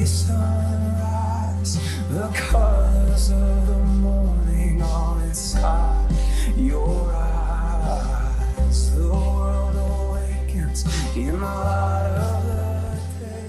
early sunrise, the colors of the morning all inside your eyes. The world awakens in the light of the day.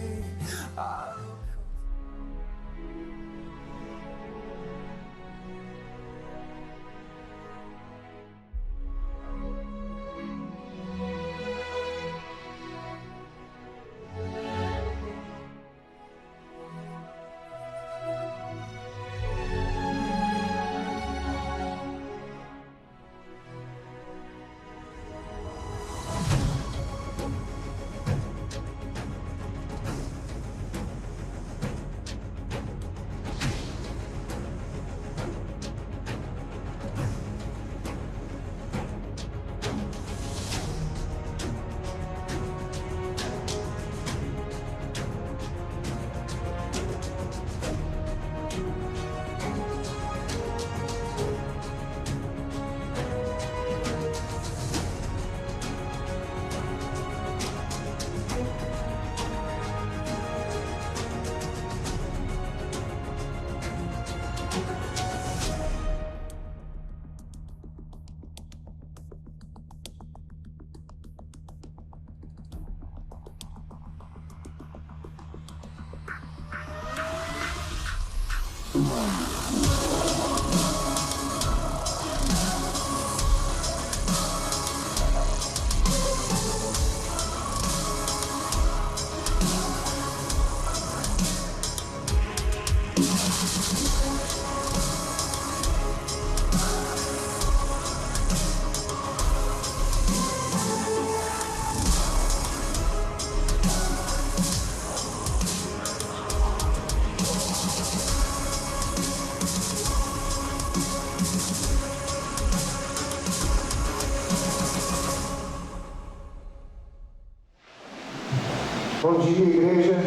Bom dia, igreja.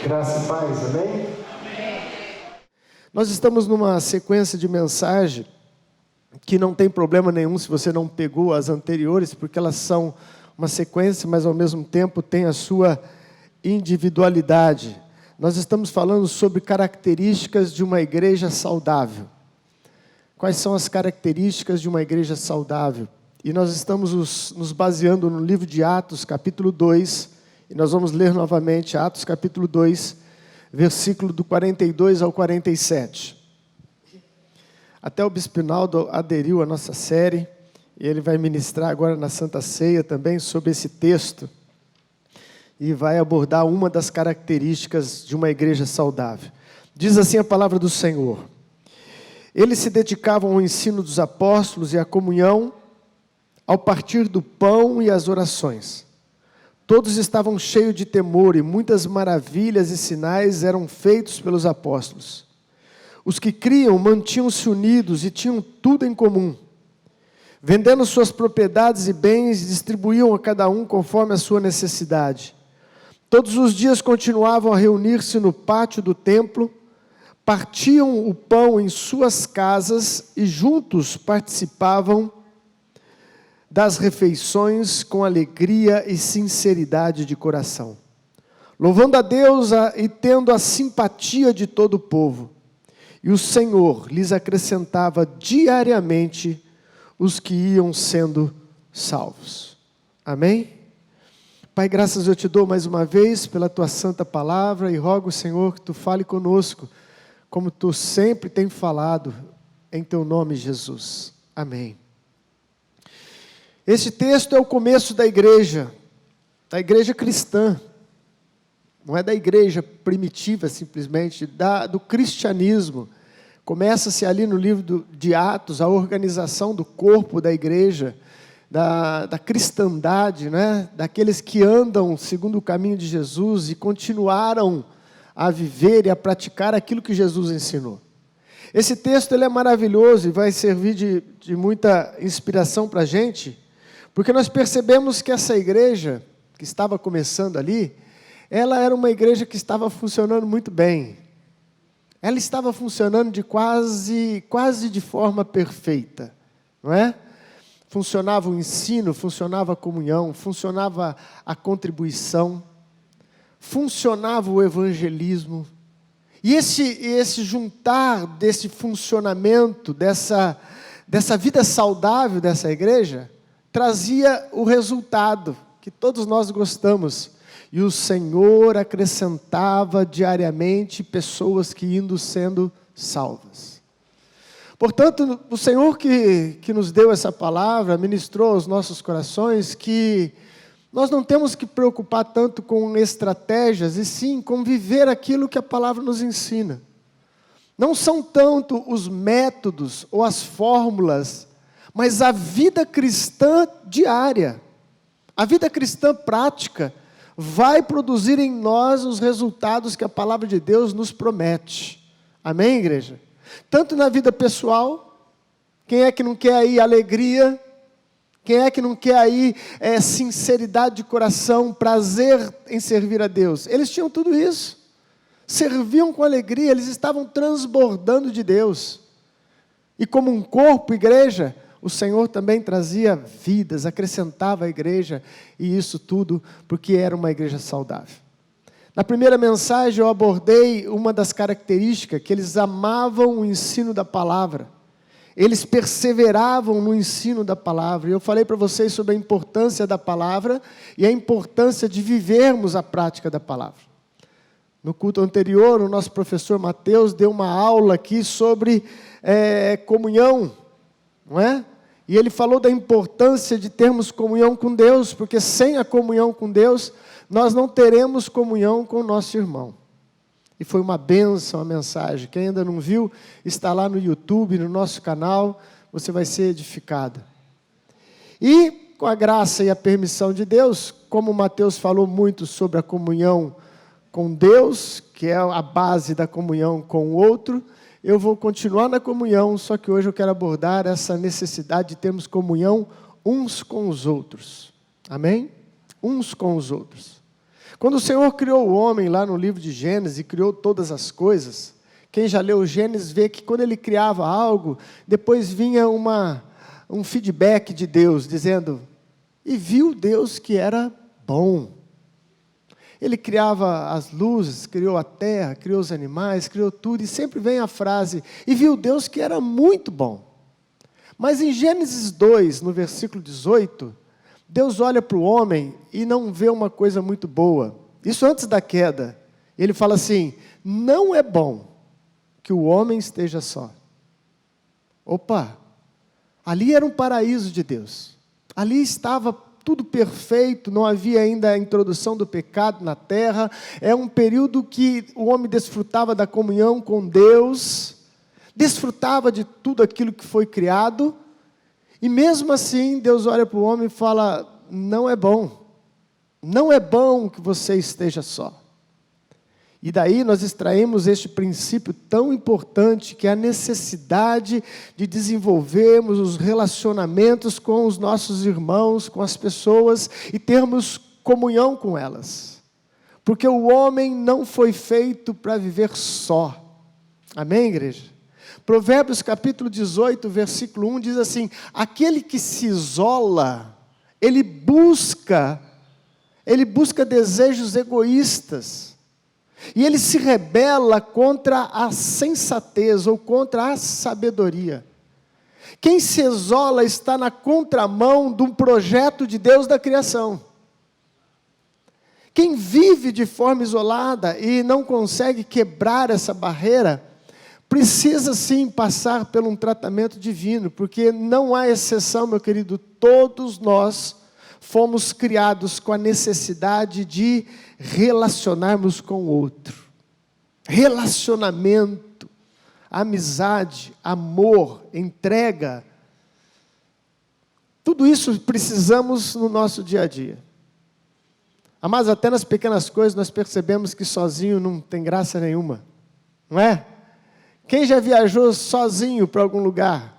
Graça e paz, amém? Nós estamos numa sequência de mensagem que não tem problema nenhum se você não pegou as anteriores, porque elas são uma sequência, mas ao mesmo tempo tem a sua individualidade. Nós estamos falando sobre características de uma igreja saudável. Quais são as características de uma igreja saudável? E nós estamos nos baseando no livro de Atos, capítulo 2, e nós vamos ler novamente Atos capítulo 2, versículo do 42 ao 47. Até o Bispo Pinaldo aderiu à nossa série, e ele vai ministrar agora na Santa Ceia também sobre esse texto, e vai abordar uma das características de uma igreja saudável. Diz assim a palavra do Senhor: eles se dedicavam ao ensino dos apóstolos e à comunhão, ao partir do pão e às orações. Todos estavam cheios de temor e muitas maravilhas e sinais eram feitos pelos apóstolos. Os que criam mantinham-se unidos e tinham tudo em comum. Vendendo suas propriedades e bens, distribuíam a cada um conforme a sua necessidade. Todos os dias continuavam a reunir-se no pátio do templo, partiam o pão em suas casas e juntos participavam das refeições com alegria e sinceridade de coração, louvando a Deus e tendo a simpatia de todo o povo. E o Senhor lhes acrescentava diariamente os que iam sendo salvos. Amém? Pai, graças eu te dou mais uma vez pela tua santa palavra e rogo, Senhor, que tu fale conosco, como tu sempre tem falado, em teu nome, Jesus. Amém. Esse texto é o começo da igreja cristã, não é da igreja primitiva simplesmente, do cristianismo. Começa-se ali no livro de Atos, a organização do corpo da igreja, da cristandade, né? Daqueles que andam segundo o caminho de Jesus e continuaram a viver e a praticar aquilo que Jesus ensinou. Esse texto ele é maravilhoso e vai servir de muita inspiração para a gente, porque nós percebemos que essa igreja, que estava começando ali, ela era uma igreja que estava funcionando muito bem. Ela estava funcionando de quase de forma perfeita, não é? Funcionava o ensino, funcionava a comunhão, funcionava a contribuição, funcionava o evangelismo. E esse juntar desse funcionamento, dessa vida saudável dessa igreja, trazia o resultado que todos nós gostamos. E o Senhor acrescentava diariamente pessoas que iam sendo salvas. Portanto, o Senhor que nos deu essa palavra, ministrou aos nossos corações que nós não temos que preocupar tanto com estratégias, e sim com viver aquilo que a palavra nos ensina. Não são tanto os métodos ou as fórmulas, mas a vida cristã diária, a vida cristã prática, vai produzir em nós os resultados que a palavra de Deus nos promete. Amém, igreja? Tanto na vida pessoal, quem é que não quer aí alegria? Quem é que não quer aí sinceridade de coração, prazer em servir a Deus? Eles tinham tudo isso. Serviam com alegria, eles estavam transbordando de Deus. E como um corpo, igreja, o Senhor também trazia vidas, acrescentava a igreja, e isso tudo porque era uma igreja saudável. Na primeira mensagem eu abordei uma das características, que eles amavam o ensino da palavra. Eles perseveravam no ensino da palavra. E eu falei para vocês sobre a importância da palavra e a importância de vivermos a prática da palavra. No culto anterior, o nosso professor Mateus deu uma aula aqui sobre comunhão, não é? E ele falou da importância de termos comunhão com Deus, porque sem a comunhão com Deus, nós não teremos comunhão com o nosso irmão. E foi uma bênção a mensagem. Quem ainda não viu, está lá no YouTube, no nosso canal, você vai ser edificado. E, com a graça e a permissão de Deus, como Mateus falou muito sobre a comunhão com Deus, que é a base da comunhão com o outro, eu vou continuar na comunhão, só que hoje eu quero abordar essa necessidade de termos comunhão uns com os outros. Amém? Uns com os outros. Quando o Senhor criou o homem lá no livro de Gênesis, e criou todas as coisas, quem já leu Gênesis vê que quando ele criava algo, depois vinha um feedback de Deus, dizendo, e viu Deus que era bom. Ele criava as luzes, criou a terra, criou os animais, criou tudo, e sempre vem a frase, e viu Deus que era muito bom. Mas em Gênesis 2, no versículo 18, Deus olha para o homem e não vê uma coisa muito boa. Isso antes da queda. Ele fala assim, não é bom que o homem esteja só. Opa, ali era um paraíso de Deus. Ali estava tudo perfeito, não havia ainda a introdução do pecado na terra. É um período que o homem desfrutava da comunhão com Deus, desfrutava de tudo aquilo que foi criado. E mesmo assim, Deus olha para o homem e fala, não é bom que você esteja só. E daí nós extraímos este princípio tão importante, que é a necessidade de desenvolvermos os relacionamentos com os nossos irmãos, com as pessoas, e termos comunhão com elas. Porque o homem não foi feito para viver só. Amém, igreja? Provérbios capítulo 18, versículo 1 diz assim, aquele que se isola, ele busca desejos egoístas, e ele se rebela contra a sensatez, ou contra a sabedoria. Quem se isola está na contramão de um projeto de Deus da criação. Quem vive de forma isolada e não consegue quebrar essa barreira, precisa sim passar por um tratamento divino, porque não há exceção, meu querido, todos nós fomos criados com a necessidade de relacionarmos com o outro. Relacionamento, amizade, amor, entrega, tudo isso precisamos no nosso dia a dia. Mas até nas pequenas coisas nós percebemos que sozinho não tem graça nenhuma, não é? Quem já viajou sozinho para algum lugar?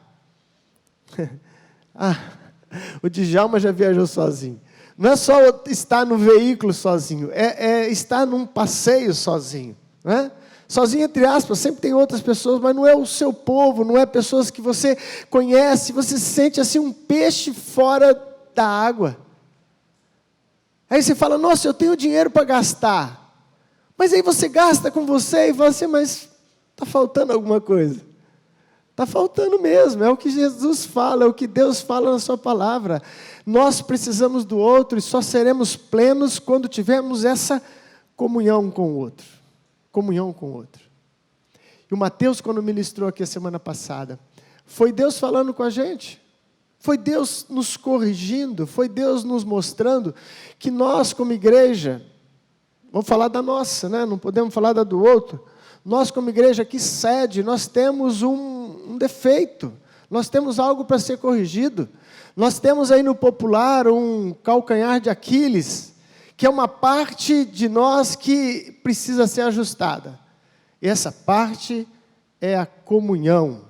O Djalma já viajou sozinho. Não é só estar no veículo sozinho, é estar num passeio sozinho. Não é? Sozinho, entre aspas, sempre tem outras pessoas, mas não é o seu povo, não é pessoas que você conhece, você se sente assim um peixe fora da água. Aí você fala, nossa, eu tenho dinheiro para gastar. Mas aí você gasta com você e fala assim, mas está faltando alguma coisa. Está faltando mesmo, é o que Jesus fala, é o que Deus fala na sua palavra. Nós precisamos do outro e só seremos plenos quando tivermos essa comunhão com o outro. Comunhão com o outro. E o Mateus, quando ministrou aqui a semana passada, foi Deus falando com a gente. Foi Deus nos corrigindo, foi Deus nos mostrando que nós, como igreja, vamos falar da nossa, né? Não podemos falar da do outro. Nós, como igreja que sede, nós temos um defeito, nós temos algo para ser corrigido. Nós temos aí no popular um calcanhar de Aquiles, que é uma parte de nós que precisa ser ajustada. E essa parte é a comunhão.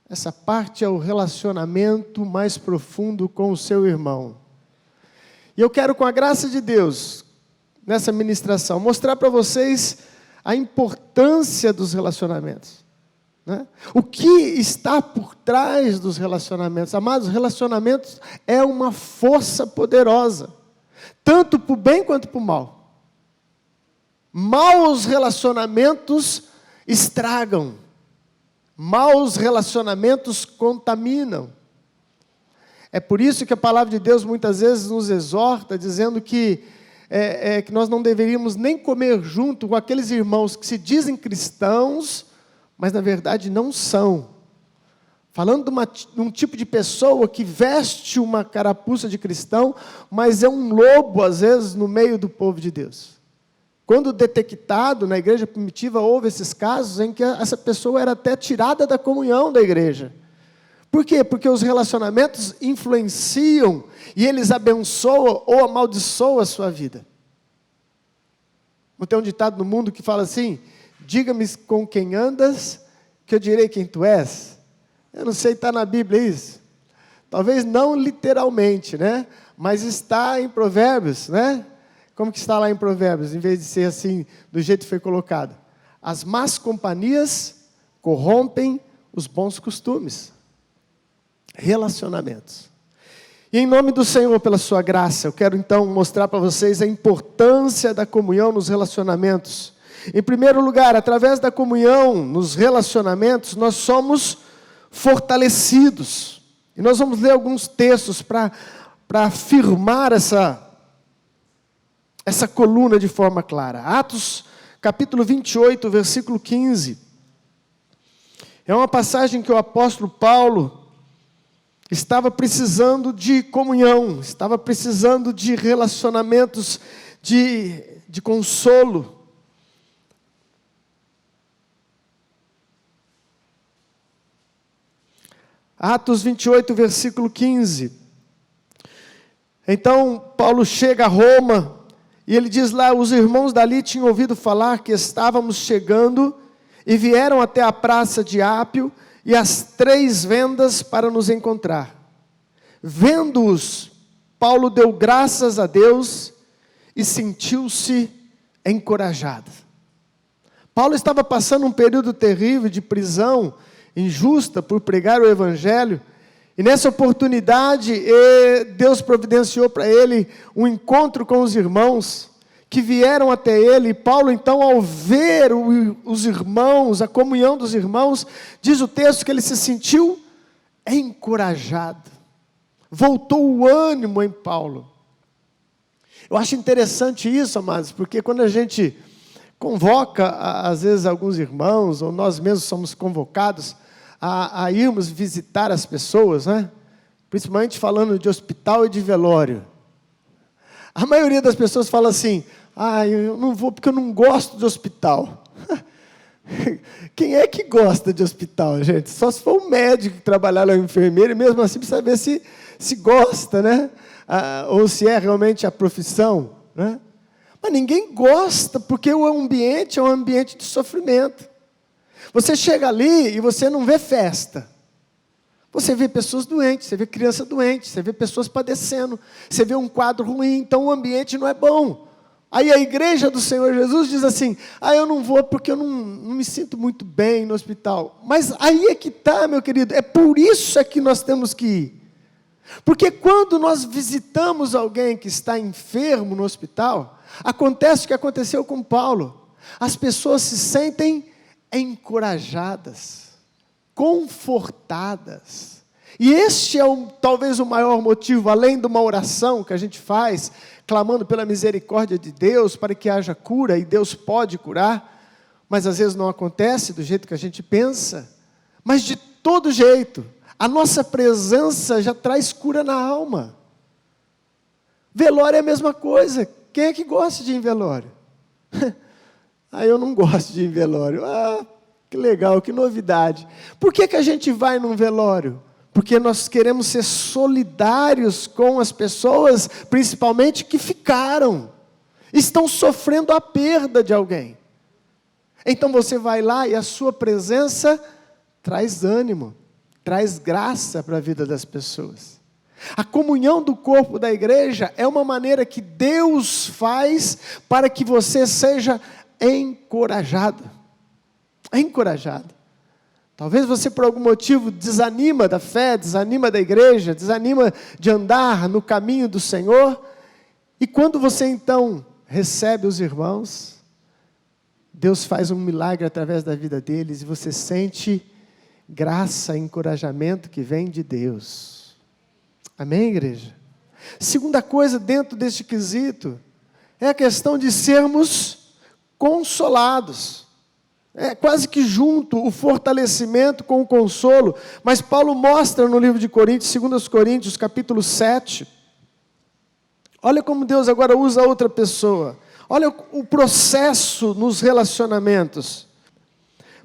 Essa parte é o relacionamento mais profundo com o seu irmão. E eu quero, com a graça de Deus, nessa ministração, mostrar para vocês a importância dos relacionamentos. Né? O que está por trás dos relacionamentos? Amados, relacionamentos é uma força poderosa, tanto para o bem quanto para o mal. Maus relacionamentos estragam. Maus relacionamentos contaminam. É por isso que a palavra de Deus muitas vezes nos exorta, dizendo que nós não deveríamos nem comer junto com aqueles irmãos que se dizem cristãos, mas na verdade não são. Falando de um tipo de pessoa que veste uma carapuça de cristão, mas é um lobo, às vezes, no meio do povo de Deus. Quando detectado, na igreja primitiva, houve esses casos em que essa pessoa era até tirada da comunhão da igreja. Por quê? Porque os relacionamentos influenciam e eles abençoam ou amaldiçoam a sua vida. Não tem um ditado no mundo que fala assim, diga-me com quem andas, que eu direi quem tu és. Eu não sei, está na Bíblia isso. Talvez não literalmente, né? Mas está em Provérbios, né? Como que está lá em Provérbios, em vez de ser assim, do jeito que foi colocado? As más companhias corrompem os bons costumes. Relacionamentos. E em nome do Senhor, pela sua graça, eu quero então mostrar para vocês a importância da comunhão nos relacionamentos. Em primeiro lugar, através da comunhão nos relacionamentos, nós somos fortalecidos. E nós vamos ler alguns textos para afirmar essa coluna de forma clara. Atos, capítulo 28, versículo 15. É uma passagem que o apóstolo Paulo estava precisando de comunhão, estava precisando de relacionamentos, de consolo. Atos 28, versículo 15. Então, Paulo chega a Roma, e ele diz lá, os irmãos dali tinham ouvido falar que estávamos chegando, e vieram até a praça de Ápio, e as 3 vendas para nos encontrar. Vendo-os, Paulo deu graças a Deus, e sentiu-se encorajado. Paulo estava passando um período terrível de prisão, injusta por pregar o Evangelho, e nessa oportunidade Deus providenciou para ele um encontro com os irmãos que vieram até ele. E Paulo então, ao ver os irmãos, a comunhão dos irmãos, diz o texto que ele se sentiu encorajado, voltou o ânimo em Paulo. Eu acho interessante isso, amados, porque quando a gente convoca às vezes alguns irmãos, ou nós mesmos somos convocados a irmos visitar as pessoas, né? Principalmente falando de hospital e de velório. A maioria das pessoas fala assim, eu não vou porque eu não gosto de hospital. Quem é que gosta de hospital, gente? Só se for um médico que trabalhar lá, um enfermeiro, e mesmo assim precisa saber se gosta, né? Ou se é realmente a profissão, né? Mas ninguém gosta, porque o ambiente é um ambiente de sofrimento. Você chega ali e você não vê festa. Você vê pessoas doentes, você vê criança doente, você vê pessoas padecendo, você vê um quadro ruim, então o ambiente não é bom. Aí a igreja do Senhor Jesus diz assim, eu não vou porque eu não me sinto muito bem no hospital. Mas aí é que está, meu querido, é por isso que nós temos que ir. Porque quando nós visitamos alguém que está enfermo no hospital, acontece o que aconteceu com Paulo. As pessoas se sentem encorajadas, confortadas. E este é talvez o maior motivo, além de uma oração que a gente faz, clamando pela misericórdia de Deus, para que haja cura, e Deus pode curar, mas às vezes não acontece do jeito que a gente pensa. Mas de todo jeito, a nossa presença já traz cura na alma. Velório é a mesma coisa. Quem é que gosta de ir em velório? Eu não gosto de ir em velório. Que legal, que novidade. Por que a gente vai num velório? Porque nós queremos ser solidários com as pessoas, principalmente que ficaram, estão sofrendo a perda de alguém. Então você vai lá e a sua presença traz ânimo, traz graça para a vida das pessoas. A comunhão do corpo da igreja é uma maneira que Deus faz para que você seja encorajado. Encorajado. Talvez você por algum motivo desanima da fé, desanima da igreja, desanima de andar no caminho do Senhor. E quando você então recebe os irmãos, Deus faz um milagre através da vida deles e você sente graça e encorajamento que vem de Deus. Amém, igreja? Segunda coisa dentro deste quesito é a questão de sermos consolados. É quase que junto o fortalecimento com o consolo. Mas Paulo mostra no livro de Coríntios, 2 Coríntios, capítulo 7. Olha como Deus agora usa outra pessoa. Olha o processo nos relacionamentos.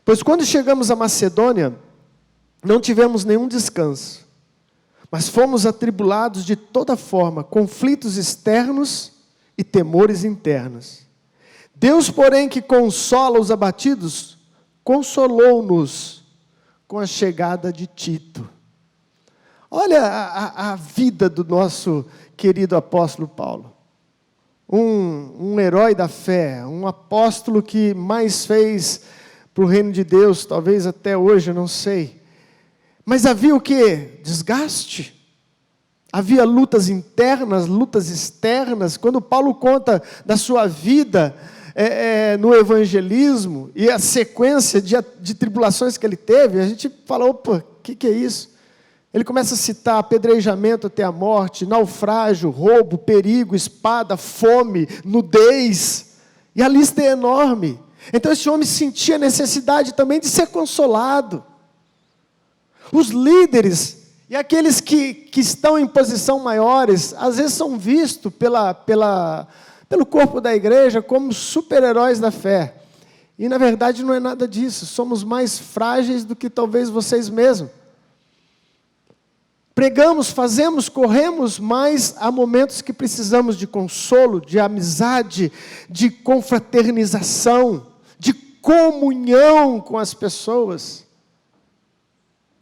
Pois quando chegamos à Macedônia, não tivemos nenhum descanso, mas fomos atribulados de toda forma, conflitos externos e temores internos. Deus, porém, que consola os abatidos, consolou-nos com a chegada de Tito. Olha a vida do nosso querido apóstolo Paulo. Um herói da fé, um apóstolo que mais fez para o reino de Deus, talvez até hoje, eu não sei. Mas havia o quê? Desgaste. Havia lutas internas, lutas externas. Quando Paulo conta da sua vida no evangelismo e a sequência de tribulações que ele teve, a gente fala, opa, o que é isso? Ele começa a citar apedrejamento até a morte, naufrágio, roubo, perigo, espada, fome, nudez. E a lista é enorme. Então esse homem sentia a necessidade também de ser consolado. Os líderes e aqueles que estão em posição maiores, às vezes são vistos pelo corpo da igreja como super-heróis da fé. E na verdade não é nada disso. Somos mais frágeis do que talvez vocês mesmos. Pregamos, fazemos, corremos, mas há momentos que precisamos de consolo, de amizade, de confraternização, de comunhão com as pessoas.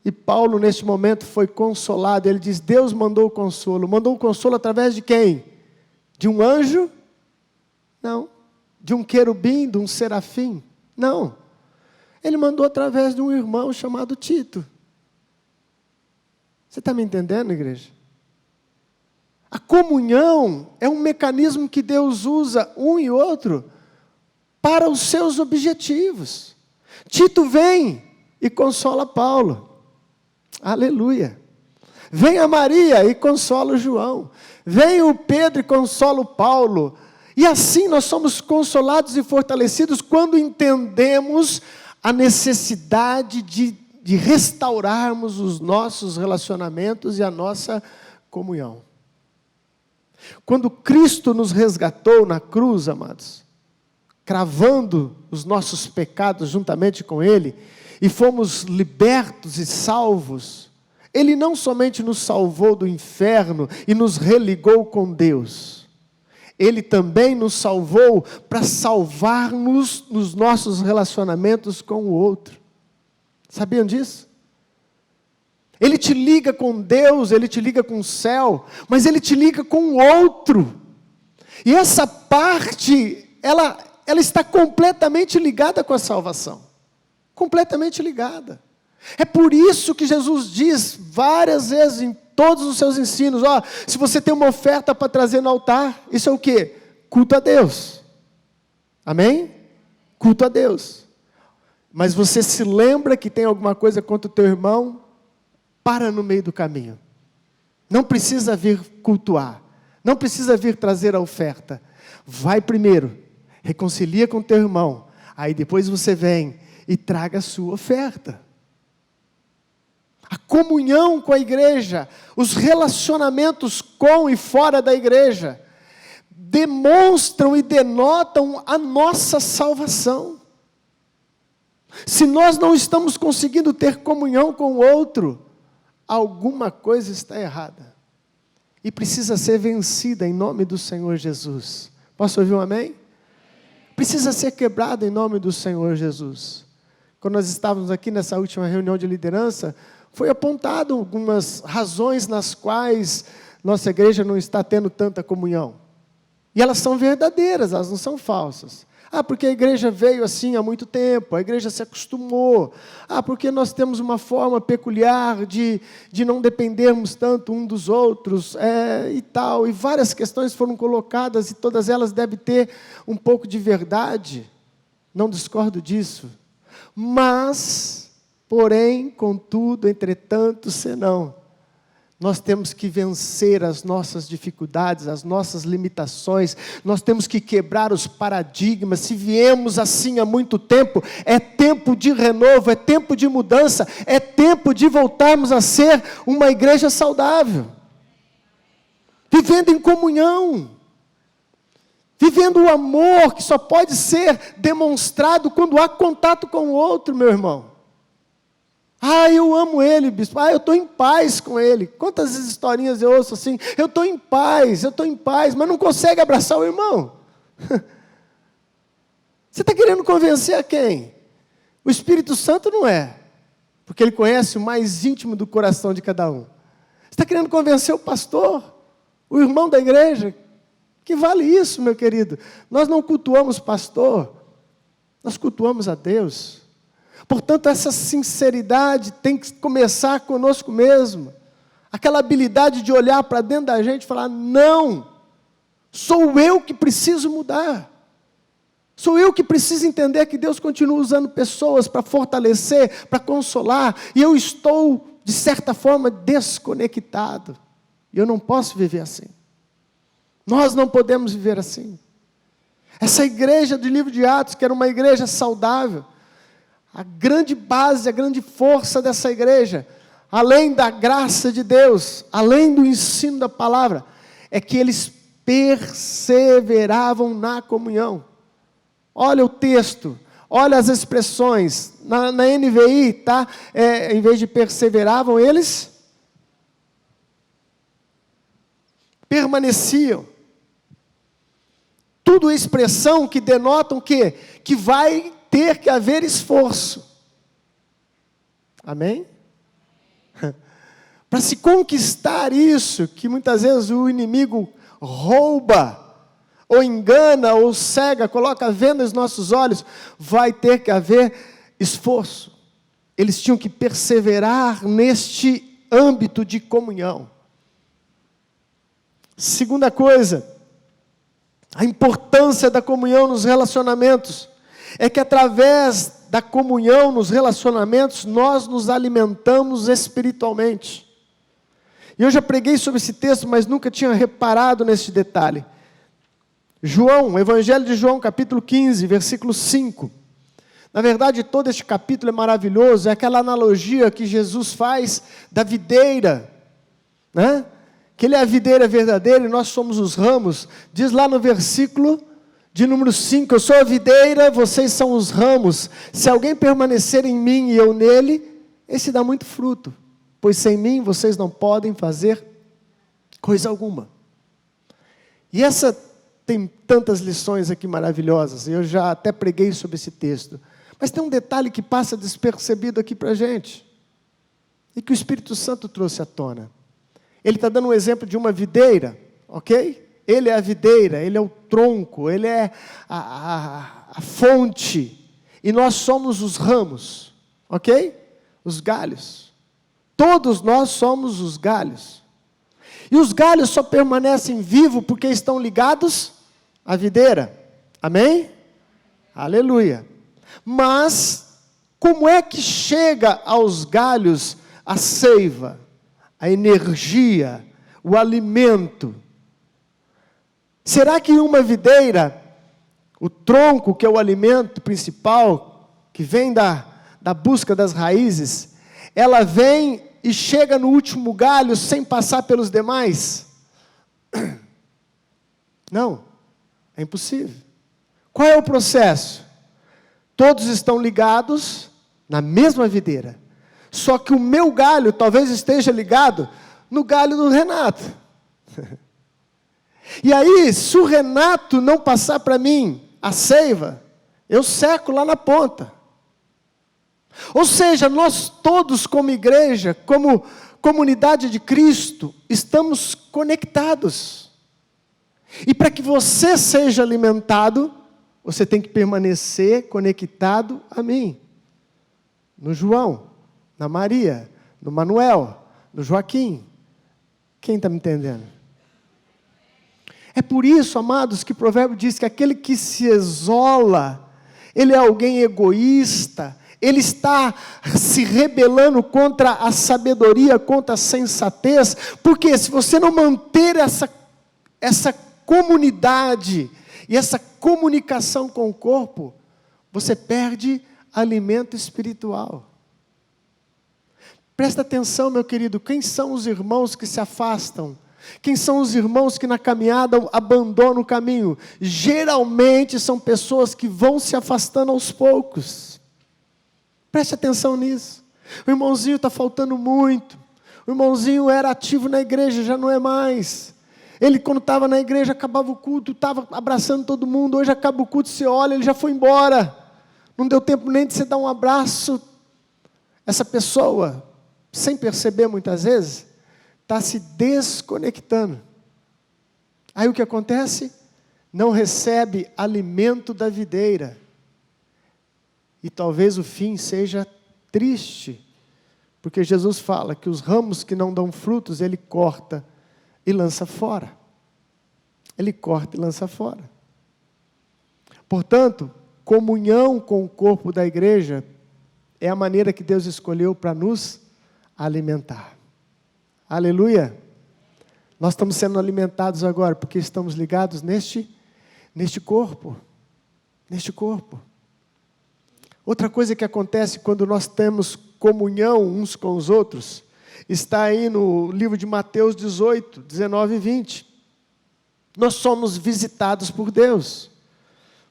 E Paulo, neste momento, foi consolado. Ele diz, Deus mandou o consolo. Mandou o consolo através de quem? De um anjo? Não. De um querubim, de um serafim? Não. Ele mandou através de um irmão chamado Tito. Você está me entendendo, igreja? A comunhão é um mecanismo que Deus usa um e outro para os seus objetivos. Tito vem e consola Paulo. Aleluia. Vem a Maria e consola o João. Vem o Pedro e consola o Paulo. E assim nós somos consolados e fortalecidos quando entendemos a necessidade de restaurarmos os nossos relacionamentos e a nossa comunhão. Quando Cristo nos resgatou na cruz, amados, cravando os nossos pecados juntamente com Ele, e fomos libertos e salvos, Ele não somente nos salvou do inferno e nos religou com Deus, Ele também nos salvou para salvar-nos nos nossos relacionamentos com o outro. Sabiam disso? Ele te liga com Deus, Ele te liga com o céu, mas Ele te liga com o outro. E essa parte, ela está completamente ligada com a salvação. Completamente ligada. É por isso que Jesus diz várias vezes em todos os seus ensinos, se você tem uma oferta para trazer no altar, isso é o quê? Culto a Deus. Amém? culto a Deus. Mas você se lembra que tem alguma coisa contra o teu irmão, para no meio do caminho. Não precisa vir cultuar, não precisa vir trazer a oferta. Vai primeiro, reconcilia com o teu irmão, aí depois você vem e traga a sua oferta. A comunhão com a igreja, os relacionamentos com e fora da igreja, demonstram e denotam a nossa salvação. Se nós não estamos conseguindo ter comunhão com o outro, alguma coisa está errada. E precisa ser vencida em nome do Senhor Jesus. Posso ouvir um amém? Precisa ser quebrada em nome do Senhor Jesus. Quando nós estávamos aqui nessa última reunião de liderança, foi apontado algumas razões nas quais nossa igreja não está tendo tanta comunhão. E elas são verdadeiras, elas não são falsas. Porque a igreja veio assim há muito tempo, a igreja se acostumou. Porque nós temos uma forma peculiar de não dependermos tanto um dos outros, e tal. E várias questões foram colocadas, e todas elas devem ter um pouco de verdade. Não discordo disso. Mas, porém, contudo, entretanto, senão, nós temos que vencer as nossas dificuldades, as nossas limitações, nós temos que quebrar os paradigmas. Se viemos assim há muito tempo, é tempo de renovo, é tempo de mudança, é tempo de voltarmos a ser uma igreja saudável, vivendo em comunhão, vivendo o amor que só pode ser demonstrado quando há contato com o outro, meu irmão. Eu amo ele, bispo. Eu estou em paz com ele. Quantas historinhas eu ouço assim, eu estou em paz, mas não consegue abraçar o irmão. Você está querendo convencer a quem? O Espírito Santo não é, porque ele conhece o mais íntimo do coração de cada um. Você está querendo convencer o pastor, o irmão da igreja? Que vale isso, meu querido? Nós não cultuamos pastor, nós cultuamos a Deus. Portanto, essa sinceridade tem que começar conosco mesmo. Aquela habilidade de olhar para dentro da gente e falar, não, sou eu que preciso mudar. Sou eu que preciso entender que Deus continua usando pessoas para fortalecer, para consolar, e eu estou, de certa forma, desconectado. E eu não posso viver assim. Nós não podemos viver assim. Essa igreja do livro de Atos, que era uma igreja saudável, a grande base, a grande força dessa igreja, além da graça de Deus, além do ensino da palavra, é que eles perseveravam na comunhão. Olha o texto, olha as expressões, na NVI, tá? Em vez de perseveravam, eles permaneciam. Tudo é expressão que denotam que vai ter que haver esforço. Amém? Para se conquistar isso, que muitas vezes o inimigo rouba, ou engana, ou cega, coloca venda nos nossos olhos, vai ter que haver esforço. Eles tinham que perseverar neste âmbito de comunhão. Segunda coisa, a importância da comunhão nos relacionamentos. É que através da comunhão nos relacionamentos, nós nos alimentamos espiritualmente. E eu já preguei sobre esse texto, mas nunca tinha reparado nesse detalhe. Evangelho de João, capítulo 15, versículo 5. Na verdade, todo este capítulo é maravilhoso, é aquela analogia que Jesus faz da videira, né? Que ele é a videira verdadeira e nós somos os ramos. Diz lá no versículo de número 5, eu sou a videira, vocês são os ramos. Se alguém permanecer em mim e eu nele, esse dá muito fruto. Pois sem mim vocês não podem fazer coisa alguma. E essa tem tantas lições aqui maravilhosas. Eu já até preguei sobre esse texto. Mas tem um detalhe que passa despercebido aqui para a gente. E que o Espírito Santo trouxe à tona. Ele está dando um exemplo de uma videira, ok? Ele é a videira, ele é o tronco, ele é a fonte. E nós somos os ramos, ok? Os galhos. Todos nós somos os galhos. E os galhos só permanecem vivos porque estão ligados à videira. Amém? Aleluia. Mas, como é que chega aos galhos a seiva, a energia, o alimento? Será que uma videira, o tronco que é o alimento principal, que vem da busca das raízes, ela vem e chega no último galho sem passar pelos demais? Não, é impossível. Qual é o processo? Todos estão ligados na mesma videira. Só que o meu galho talvez esteja ligado no galho do Renato. E aí, se o Renato não passar para mim a seiva, eu seco lá na ponta. Ou seja, nós todos como igreja, como comunidade de Cristo, estamos conectados. E para que você seja alimentado, você tem que permanecer conectado a mim. No João, na Maria, no Manuel, no Joaquim. Quem está me entendendo? É por isso, amados, que o provérbio diz que aquele que se isola, ele é alguém egoísta, ele está se rebelando contra a sabedoria, contra a sensatez, porque se você não manter essa comunidade e essa comunicação com o corpo, você perde alimento espiritual. Presta atenção, meu querido, quem são os irmãos que se afastam? Quem são os irmãos que na caminhada abandonam o caminho? Geralmente são pessoas que vão se afastando aos poucos. Preste atenção nisso. O irmãozinho está faltando muito. O irmãozinho era ativo na igreja, já não é mais. Ele, quando estava na igreja, acabava o culto, estava abraçando todo mundo. Hoje acaba o culto, você olha, ele já foi embora. Não deu tempo nem de você dar um abraço. Essa pessoa, sem perceber muitas vezes, está se desconectando. Aí o que acontece? Não recebe alimento da videira. E talvez o fim seja triste, porque Jesus fala que os ramos que não dão frutos, Ele corta e lança fora. Ele corta e lança fora. Portanto, comunhão com o corpo da igreja é a maneira que Deus escolheu para nos alimentar. Aleluia! Nós estamos sendo alimentados agora, porque estamos ligados neste corpo. Neste corpo. Outra coisa que acontece quando nós temos comunhão uns com os outros, está aí no livro de Mateus 18, 19 e 20. Nós somos visitados por Deus.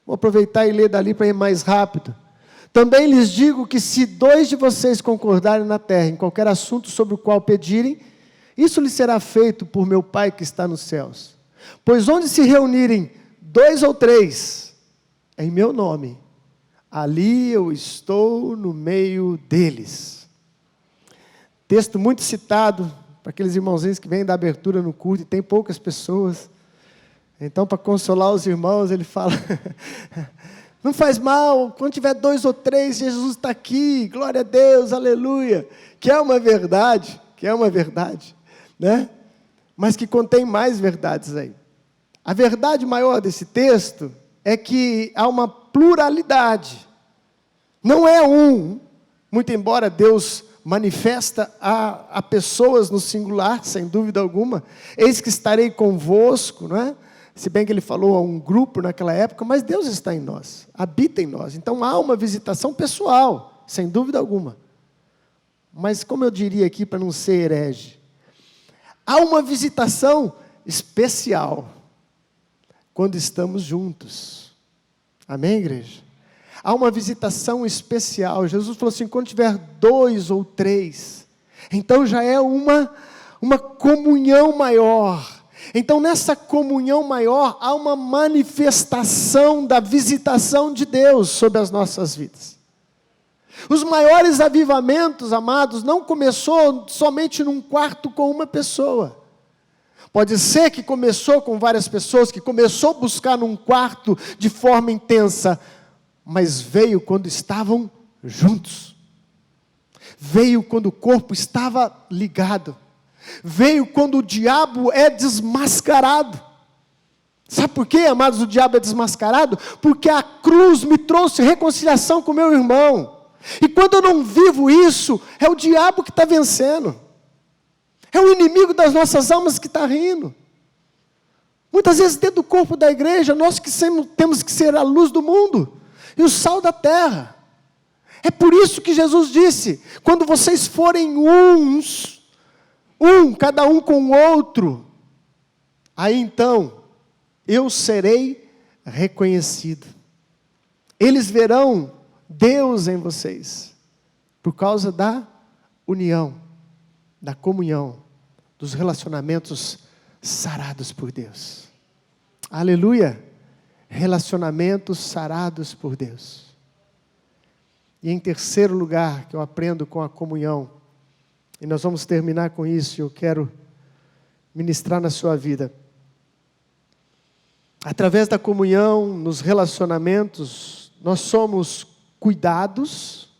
Vou aproveitar e ler dali para ir mais rápido. Também lhes digo que se 2 de vocês concordarem na terra, em qualquer assunto sobre o qual pedirem, isso lhe será feito por meu Pai que está nos céus. Pois onde se reunirem 2 ou 3, em meu nome, ali eu estou no meio deles. Texto muito citado para aqueles irmãozinhos que vêm da abertura no culto e tem poucas pessoas. Então, para consolar os irmãos, ele fala, não faz mal, quando tiver 2 ou 3, Jesus está aqui, glória a Deus, aleluia. Que é uma verdade, né? Mas que contém mais verdades aí. A verdade maior desse texto é que há uma pluralidade. Não é um, muito embora Deus manifesta a pessoas no singular, sem dúvida alguma. Eis que estarei convosco, não é? Se bem que ele falou a um grupo naquela época, mas Deus está em nós, habita em nós. Então há uma visitação pessoal, sem dúvida alguma. Mas como eu diria aqui para não ser herege, há uma visitação especial quando estamos juntos. Amém, igreja? Há uma visitação especial. Jesus falou assim, quando tiver 2 ou 3, então já é uma comunhão maior. Então nessa comunhão maior, há uma manifestação da visitação de Deus sobre as nossas vidas. Os maiores avivamentos, amados, não começou somente num quarto com uma pessoa. Pode ser que começou com várias pessoas, que começou a buscar num quarto de forma intensa, mas veio quando estavam juntos. Veio quando o corpo estava ligado. Veio quando o diabo é desmascarado. Sabe por quê, amados, o diabo é desmascarado? Porque a cruz me trouxe reconciliação com meu irmão. E quando eu não vivo isso, é o diabo que está vencendo. É o inimigo das nossas almas que está rindo. Muitas vezes dentro do corpo da igreja, nós que temos que ser a luz do mundo e o sal da terra. É por isso que Jesus disse, quando vocês forem cada um com o outro, aí então, eu serei reconhecido. Eles verão Deus em vocês, por causa da união, da comunhão, dos relacionamentos sarados por Deus. Aleluia! Relacionamentos sarados por Deus. E em terceiro lugar, que eu aprendo com a comunhão, e nós vamos terminar com isso, eu quero ministrar na sua vida. Através da comunhão, nos relacionamentos, nós somos cuidados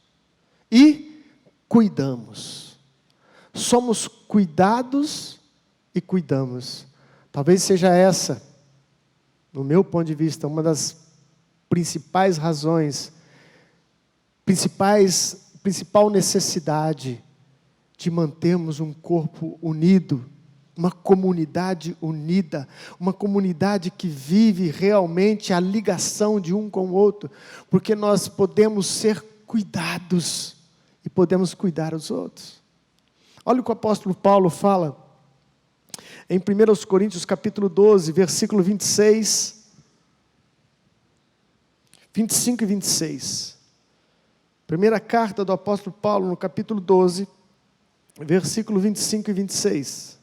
e cuidamos. Somos cuidados e cuidamos. Talvez seja essa, no meu ponto de vista, uma das principais razões, principal necessidade de mantermos um corpo unido, uma comunidade unida, uma comunidade que vive realmente a ligação de um com o outro, porque nós podemos ser cuidados e podemos cuidar os outros. Olha o que o apóstolo Paulo fala em 1 Coríntios capítulo 12, versículo 25 e 26. Primeira carta do apóstolo Paulo, no capítulo 12, versículo 25 e 26.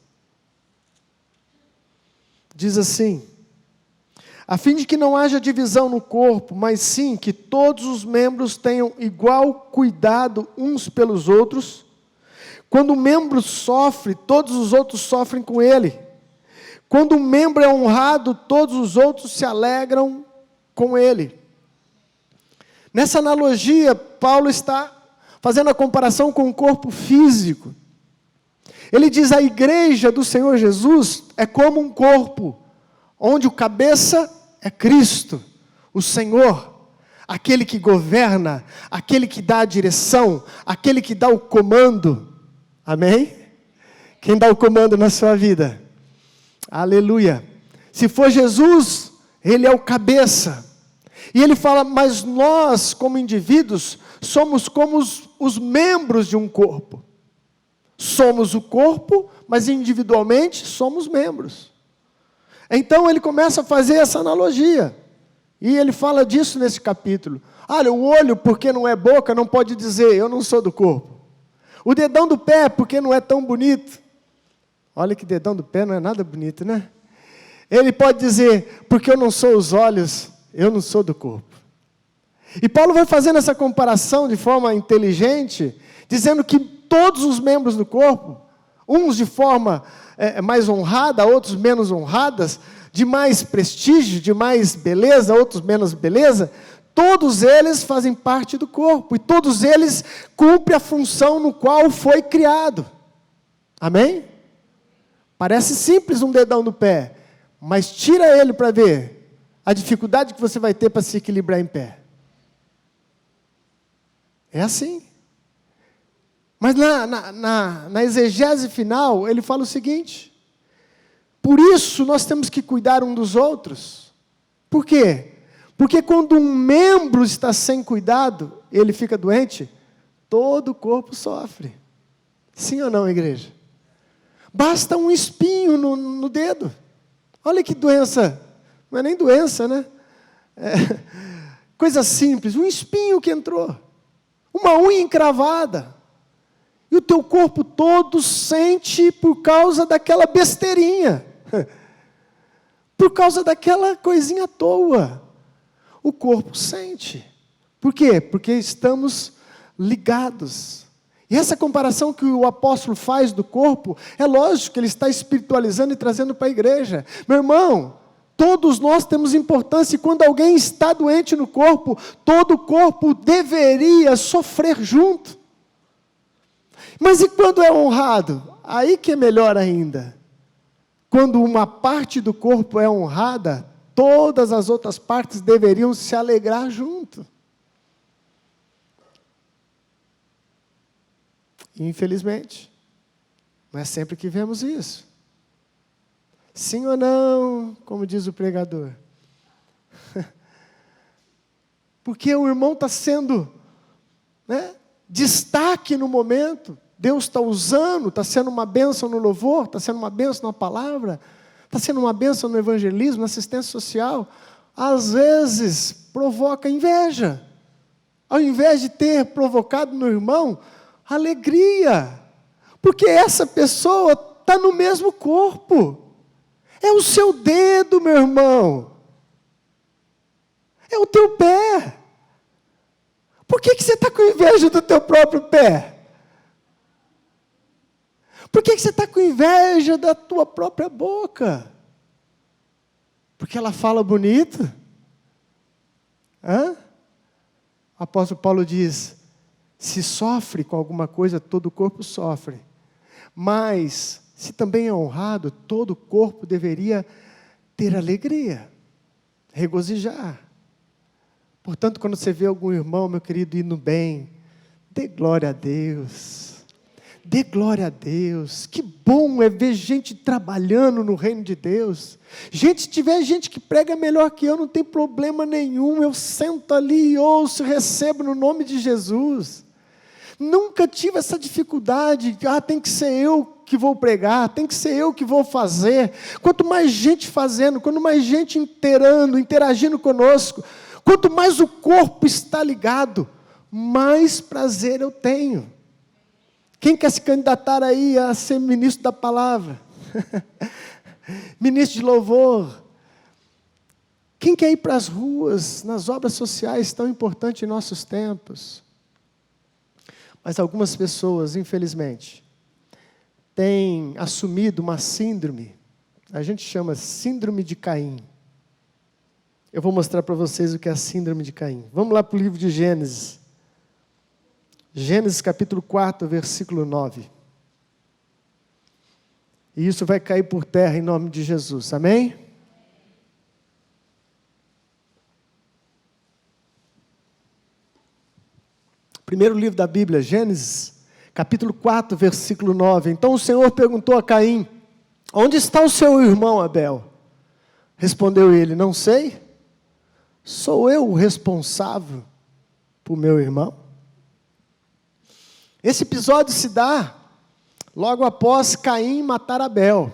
Diz assim: a fim de que não haja divisão no corpo, mas sim que todos os membros tenham igual cuidado uns pelos outros. Quando um membro sofre, todos os outros sofrem com ele. Quando um membro é honrado, todos os outros se alegram com ele. Nessa analogia, Paulo está fazendo a comparação com o corpo físico. Ele diz: a igreja do Senhor Jesus é como um corpo, onde o cabeça é Cristo, o Senhor, aquele que governa, aquele que dá a direção, aquele que dá o comando. Amém? Quem dá o comando na sua vida? Aleluia. Se for Jesus, Ele é o cabeça. E ele fala, mas nós, como indivíduos, somos como os membros de um corpo. Somos o corpo, mas individualmente somos membros. Então ele começa a fazer essa analogia. E ele fala disso nesse capítulo. Olha, o olho, porque não é boca, não pode dizer, eu não sou do corpo. O dedão do pé, porque não é tão bonito. Olha que dedão do pé não é nada bonito, né? Ele pode dizer, porque eu não sou os olhos, eu não sou do corpo. E Paulo vai fazendo essa comparação de forma inteligente, dizendo que todos os membros do corpo, uns de forma mais honrada, outros menos honradas, de mais prestígio, de mais beleza, outros menos beleza, todos eles fazem parte do corpo, e todos eles cumprem a função no qual foi criado. Amém? Parece simples um dedão do pé, mas tira ele para ver a dificuldade que você vai ter para se equilibrar em pé. É assim. Mas na exegese final, ele fala o seguinte: por isso nós temos que cuidar um dos outros. Por quê? Porque quando um membro está sem cuidado, ele fica doente, todo o corpo sofre. Sim ou não, igreja? Basta um espinho no dedo. Olha que doença, não é nem doença, né? Coisa simples, um espinho que entrou, uma unha encravada, e o teu corpo todo sente por causa daquela besteirinha, por causa daquela coisinha à toa. O corpo sente. Por quê? Porque estamos ligados. E essa comparação que o apóstolo faz do corpo, é lógico que ele está espiritualizando e trazendo para a igreja. Meu irmão, todos nós temos importância, e quando alguém está doente no corpo, todo o corpo deveria sofrer junto. Mas e quando é honrado? Aí que é melhor ainda. Quando uma parte do corpo é honrada, todas as outras partes deveriam se alegrar junto. Infelizmente, não é sempre que vemos isso. Sim ou não, como diz o pregador. Porque o irmão está sendo, destaque no momento. Deus está usando, está sendo uma bênção no louvor, está sendo uma bênção na palavra, está sendo uma bênção no evangelismo, na assistência social. Às vezes provoca inveja. Ao invés de ter provocado no irmão alegria. Porque essa pessoa está no mesmo corpo. É o seu dedo, meu irmão. É o teu pé. Por que você está com inveja do teu próprio pé? Por que você está com inveja da tua própria boca? Porque ela fala bonito? O apóstolo Paulo diz, se sofre com alguma coisa, todo o corpo sofre. Mas, se também é honrado, todo o corpo deveria ter alegria, regozijar. Portanto, quando você vê algum irmão, meu querido, indo bem, dê glória a Deus. Dê glória a Deus. Que bom é ver gente trabalhando no reino de Deus. Gente, se tiver gente que prega melhor que eu, não tem problema nenhum. Eu sento ali e ouço, recebo no nome de Jesus. Nunca tive essa dificuldade. Tem que ser eu que vou pregar, tem que ser eu que vou fazer. Quanto mais gente fazendo, quanto mais gente interagindo conosco, quanto mais o corpo está ligado, mais prazer eu tenho. Quem quer se candidatar aí a ser ministro da palavra? Ministro de louvor? Quem quer ir para as ruas, nas obras sociais tão importantes em nossos tempos? Mas algumas pessoas, infelizmente, têm assumido uma síndrome, a gente chama síndrome de Caim. Eu vou mostrar para vocês o que é a síndrome de Caim. Vamos lá para o livro de Gênesis. Gênesis capítulo 4, versículo 9. E isso vai cair por terra em nome de Jesus, amém? Primeiro livro da Bíblia, Gênesis, capítulo 4, versículo 9. Então o Senhor perguntou a Caim, onde está o seu irmão Abel? Respondeu ele, não sei. Sou eu o responsável por meu irmão? Esse episódio se dá logo após Caim matar Abel.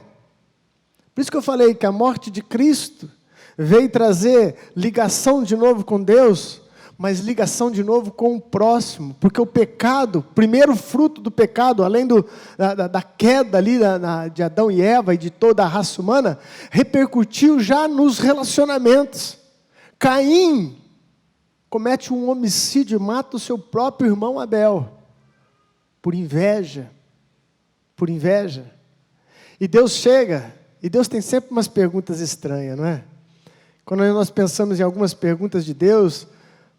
Por isso que eu falei que a morte de Cristo veio trazer ligação de novo com Deus, mas ligação de novo com o próximo, porque o pecado, primeiro fruto do pecado, além da queda ali de Adão e Eva e de toda a raça humana, repercutiu já nos relacionamentos. Caim comete um homicídio e mata o seu próprio irmão Abel, por inveja, e Deus chega, e Deus tem sempre umas perguntas estranhas, não é? Quando nós pensamos em algumas perguntas de Deus,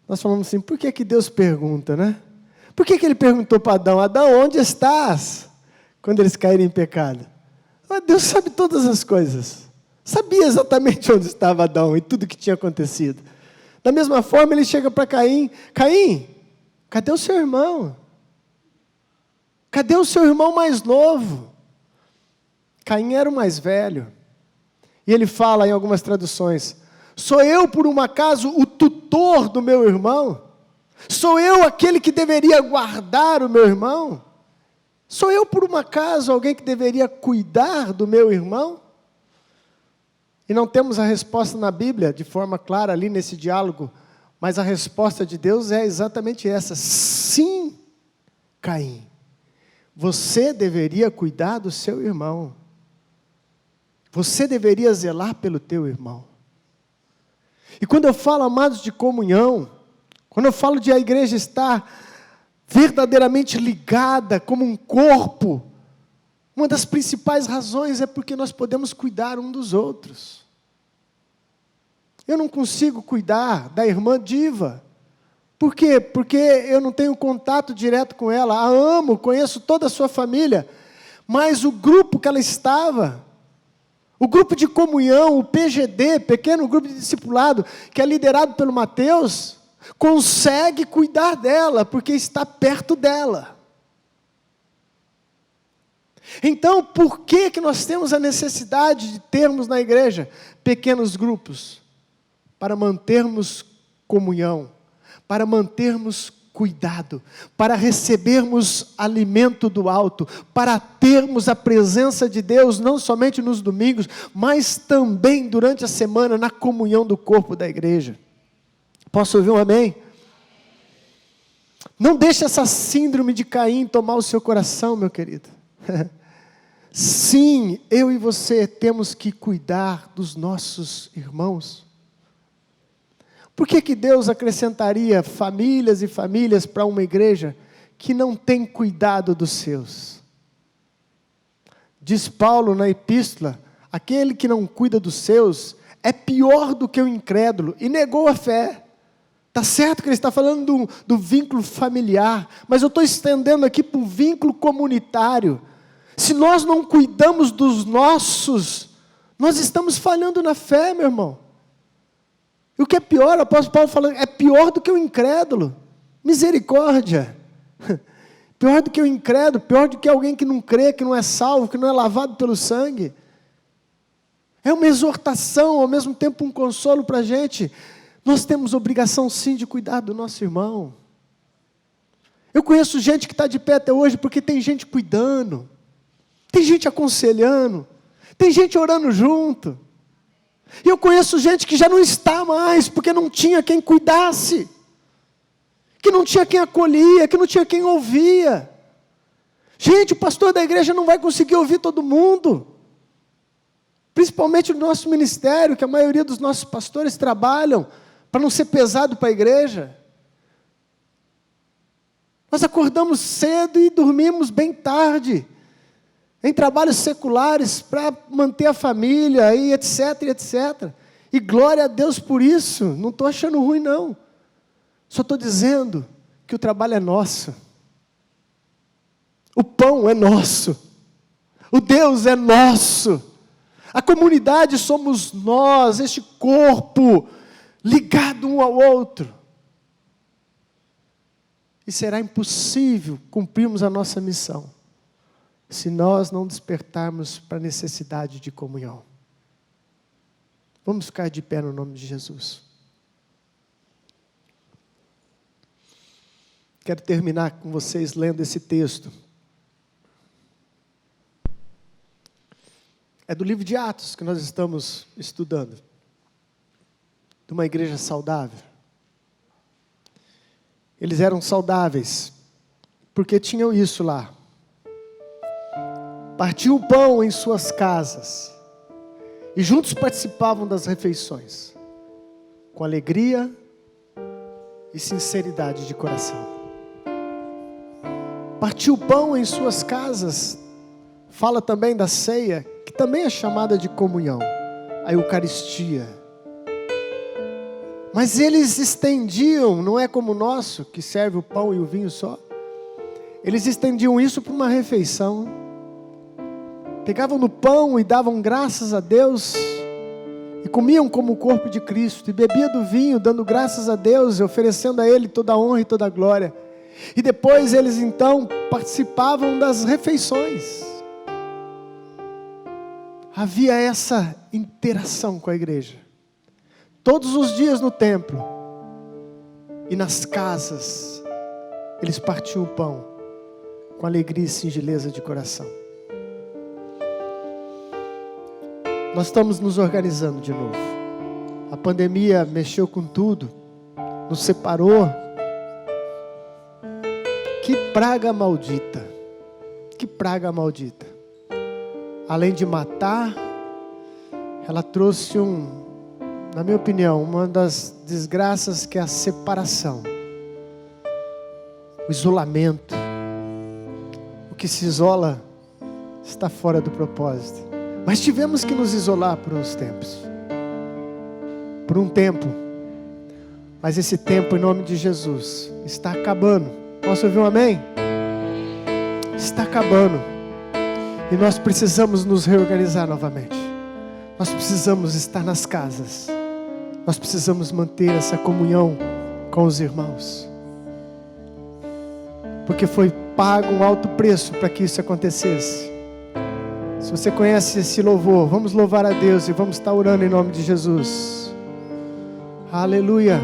nós falamos assim, por que Deus pergunta, né? Por que Ele perguntou para Adão, Adão, onde estás? Quando eles caíram em pecado. Deus sabe todas as coisas, sabia exatamente onde estava Adão e tudo que tinha acontecido. Da mesma forma, Ele chega para Caim, Caim, cadê o seu irmão? Cadê o seu irmão mais novo? Caim era o mais velho. E ele fala em algumas traduções, sou eu por um acaso o tutor do meu irmão? Sou eu aquele que deveria guardar o meu irmão? Sou eu por um acaso alguém que deveria cuidar do meu irmão? E não temos a resposta na Bíblia de forma clara ali nesse diálogo, mas a resposta de Deus é exatamente essa, sim, Caim. Você deveria cuidar do seu irmão. Você deveria zelar pelo teu irmão. E quando eu falo, amados, de comunhão, quando eu falo de a igreja estar verdadeiramente ligada como um corpo, uma das principais razões é porque nós podemos cuidar um dos outros. Eu não consigo cuidar da irmã Diva. Por quê? Porque eu não tenho contato direto com ela, a amo, conheço toda a sua família, mas o grupo que ela estava, O grupo de comunhão, o PGD, pequeno grupo de discipulado, que é liderado pelo Mateus, consegue cuidar dela, porque está perto dela. Então, por que nós temos a necessidade de termos na igreja pequenos grupos? Para mantermos comunhão, para mantermos cuidado, para recebermos alimento do alto, para termos a presença de Deus, não somente nos domingos, mas também durante a semana, na comunhão do corpo da igreja. Posso ouvir um amém? Não deixe essa síndrome de Caim tomar o seu coração, meu querido. Sim, eu e você temos que cuidar dos nossos irmãos. Por que Deus acrescentaria famílias e famílias para uma igreja que não tem cuidado dos seus? Diz Paulo na epístola, aquele que não cuida dos seus é pior do que o incrédulo, e negou a fé. Está certo que ele está falando do vínculo familiar, mas eu estou estendendo aqui para o vínculo comunitário. Se nós não cuidamos dos nossos, nós estamos falhando na fé, meu irmão. E o que é pior, o apóstolo Paulo falando, é pior do que o incrédulo. Misericórdia. Pior do que o incrédulo, pior do que alguém que não crê, que não é salvo, que não é lavado pelo sangue. É uma exortação, ao mesmo tempo um consolo para a gente. Nós temos obrigação sim de cuidar do nosso irmão. Eu conheço gente que está de pé até hoje porque tem gente cuidando, tem gente aconselhando, tem gente orando junto. E eu conheço gente que já não está mais, porque não tinha quem cuidasse, que não tinha quem acolhia, que não tinha quem ouvia. Gente, o pastor da igreja não vai conseguir ouvir todo mundo, principalmente no nosso ministério, que a maioria dos nossos pastores trabalham para não ser pesado para a igreja. Nós acordamos cedo e dormimos bem tarde, em trabalhos seculares, para manter a família, e etc, etc. E glória a Deus por isso, não estou achando ruim não. Só estou dizendo que o trabalho é nosso. O pão é nosso. O Deus é nosso. A comunidade somos nós, este corpo, ligado um ao outro. E será impossível cumprirmos a nossa missão se nós não despertarmos para a necessidade de comunhão. Vamos ficar de pé no nome de Jesus. Quero terminar com vocês lendo esse texto. É do livro de Atos que nós estamos estudando. De uma igreja saudável. Eles eram saudáveis, porque tinham isso lá. Partiam o pão em suas casas, e juntos participavam das refeições, com alegria e sinceridade de coração. Partir o pão em suas casas, fala também da ceia, que também é chamada de comunhão, a Eucaristia. Mas eles estendiam, não é como o nosso, que serve o pão e o vinho só. Eles estendiam isso para uma refeição. Pegavam no pão e davam graças a Deus, e comiam como o corpo de Cristo, e bebiam do vinho, dando graças a Deus, e oferecendo a Ele toda a honra e toda a glória. E depois eles então participavam das refeições. Havia essa interação com a igreja. Todos os dias no templo e nas casas, eles partiam o pão com alegria e singeleza de coração. Nós estamos nos organizando de novo. A pandemia mexeu com tudo, nos separou. Que praga maldita, que praga maldita. Além de matar, ela trouxe na minha opinião, uma das desgraças que é a separação. O isolamento. O que se isola está fora do propósito. Mas tivemos que nos isolar por uns tempos. Por um tempo. Mas esse tempo, em nome de Jesus, está acabando. Posso ouvir um amém? Está acabando. E nós precisamos nos reorganizar novamente. Nós precisamos estar nas casas. Nós precisamos manter essa comunhão com os irmãos. Porque foi pago um alto preço para que isso acontecesse. Se você conhece esse louvor, vamos louvar a Deus e vamos estar orando em nome de Jesus. Aleluia.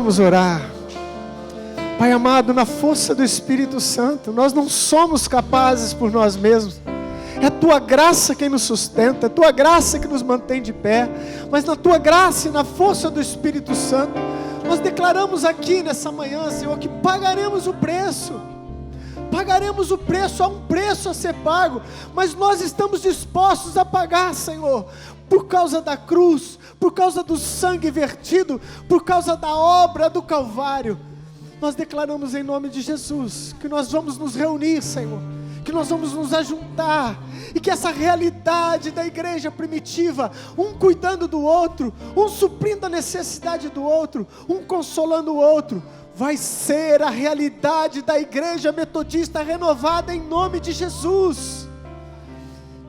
Vamos orar. Pai amado, na força do Espírito Santo, nós não somos capazes por nós mesmos. É a Tua graça quem nos sustenta, é a Tua graça que nos mantém de pé. Mas na Tua graça e na força do Espírito Santo, nós declaramos aqui nessa manhã, Senhor, que pagaremos o preço. Pagaremos o preço, há um preço a ser pago, mas nós estamos dispostos a pagar, Senhor, por causa da cruz, por causa do sangue vertido, por causa da obra do Calvário. Nós declaramos em nome de Jesus, que nós vamos nos reunir, Senhor, que nós vamos nos ajuntar, e que essa realidade da igreja primitiva, um cuidando do outro, um suprindo a necessidade do outro, um consolando o outro, vai ser a realidade da igreja metodista renovada em nome de Jesus.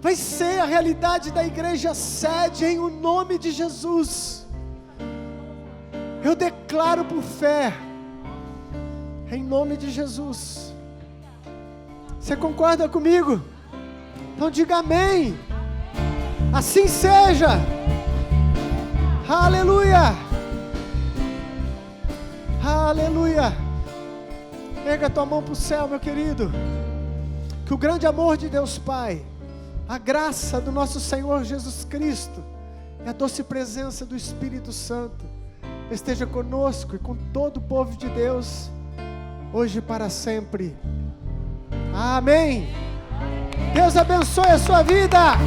Vai ser a realidade da igreja sede em o nome de Jesus. Eu declaro por fé, em nome de Jesus. Você concorda comigo? Então diga amém. Assim seja. Aleluia. Aleluia. Pega a tua mão para o céu, meu querido. Que o grande amor de Deus Pai, a graça do nosso Senhor Jesus Cristo e a doce presença do Espírito Santo esteja conosco e com todo o povo de Deus, hoje e para sempre. Amém. Deus abençoe a sua vida.